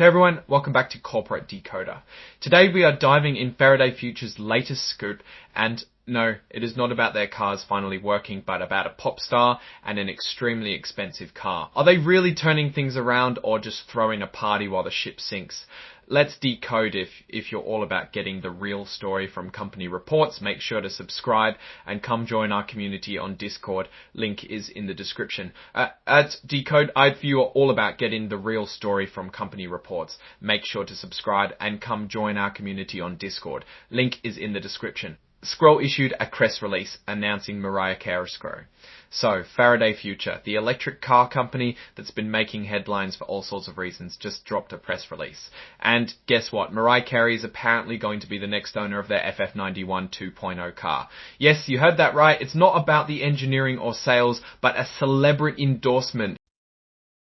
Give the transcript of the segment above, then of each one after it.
Hey everyone, welcome back to Corporate Decoder. Today we are diving in Faraday Future's latest scoop, and no, it is not about their cars finally working, but about a pop star and an extremely expensive car. Are they really turning things around or just throwing a party while the ship sinks? Let's decode if you're all about getting the real story from company reports. Make sure to subscribe and come join our community on Discord. Link is in the description. At Decode, if you are all about getting the real story from company reports, make sure to subscribe and come join our community on Discord. Link is in the description. Scroll issued a press release announcing Mariah Carey. So, Faraday Future, the electric car company that's been making headlines for all sorts of reasons, just dropped a press release. And guess what? Mariah Carey is apparently going to be the next owner of their FF91 2.0 car. Yes, you heard that right. It's not about the engineering or sales, but a celebrity endorsement.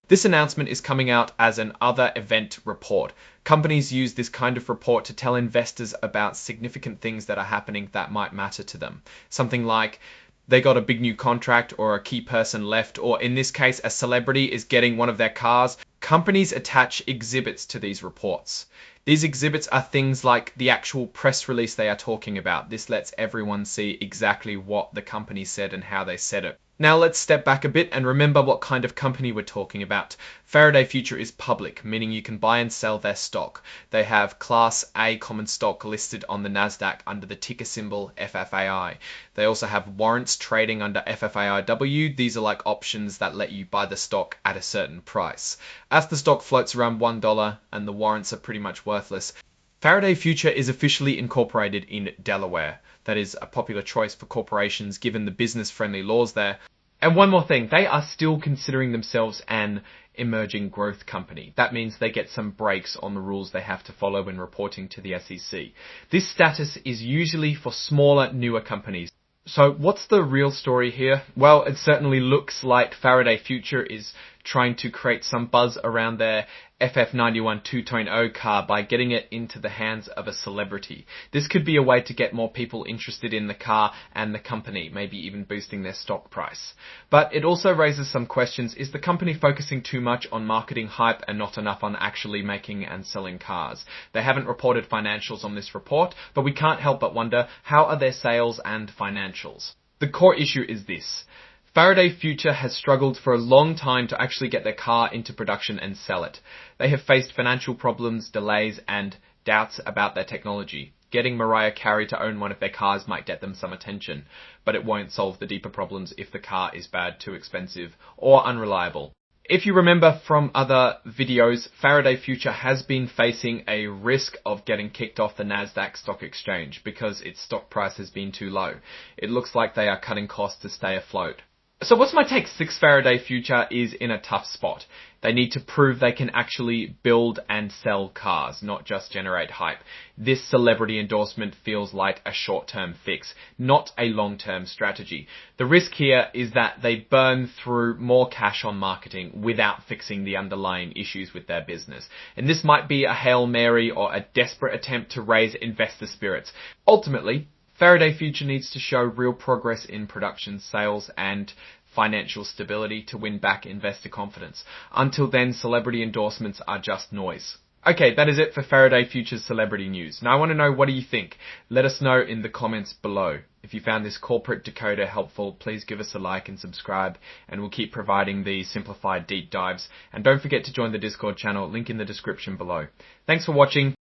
This announcement is coming out as an other event report. Companies use this kind of report to tell investors about significant things that are happening that might matter to them. Something like they got a big new contract, or a key person left, or in this case, a celebrity is getting one of their cars. Companies attach exhibits to these reports. These exhibits are things like the actual press release they are talking about. This lets everyone see exactly what the company said and how they said it. Now let's step back a bit and remember what kind of company we're talking about. Faraday Future is public, meaning you can buy and sell their stock. They have Class A common stock listed on the Nasdaq under the ticker symbol FFAI. They also have warrants trading under FFAIW. These are like options that let you buy the stock at a certain price. As the stock floats around $1 and the warrants are pretty much worthless, Faraday Future is officially incorporated in Delaware. That is a popular choice for corporations given the business-friendly laws there. And one more thing, they are still considering themselves an emerging growth company. That means they get some breaks on the rules they have to follow when reporting to the SEC. This status is usually for smaller, newer companies. So what's the real story here? Well, it certainly looks like Faraday Future is trying to create some buzz around their FF91 2.0 car by getting it into the hands of a celebrity. This could be a way to get more people interested in the car and the company, maybe even boosting their stock price. But it also raises some questions. Is the company focusing too much on marketing hype and not enough on actually making and selling cars? They haven't reported financials on this report, but we can't help but wonder, how are their sales and financials? The core issue is this. Faraday Future has struggled for a long time to actually get their car into production and sell it. They have faced financial problems, delays, and doubts about their technology. Getting Mariah Carey to own one of their cars might get them some attention, but it won't solve the deeper problems if the car is bad, too expensive, or unreliable. If you remember from other videos, Faraday Future has been facing a risk of getting kicked off the Nasdaq stock exchange because its stock price has been too low. It looks like they are cutting costs to stay afloat. So what's my take? Faraday Future is in a tough spot. They need to prove they can actually build and sell cars, not just generate hype. This celebrity endorsement feels like a short-term fix, not a long-term strategy. The risk here is that they burn through more cash on marketing without fixing the underlying issues with their business. And this might be a Hail Mary or a desperate attempt to raise investor spirits. Ultimately, Faraday Future needs to show real progress in production, sales, and financial stability to win back investor confidence. Until then, celebrity endorsements are just noise. Okay, that is it for Faraday Future's celebrity news. Now I want to know, what do you think? Let us know in the comments below. If you found this corporate decoder helpful, please give us a like and subscribe, and we'll keep providing these simplified deep dives. And don't forget to join the Discord channel, link in the description below. Thanks for watching.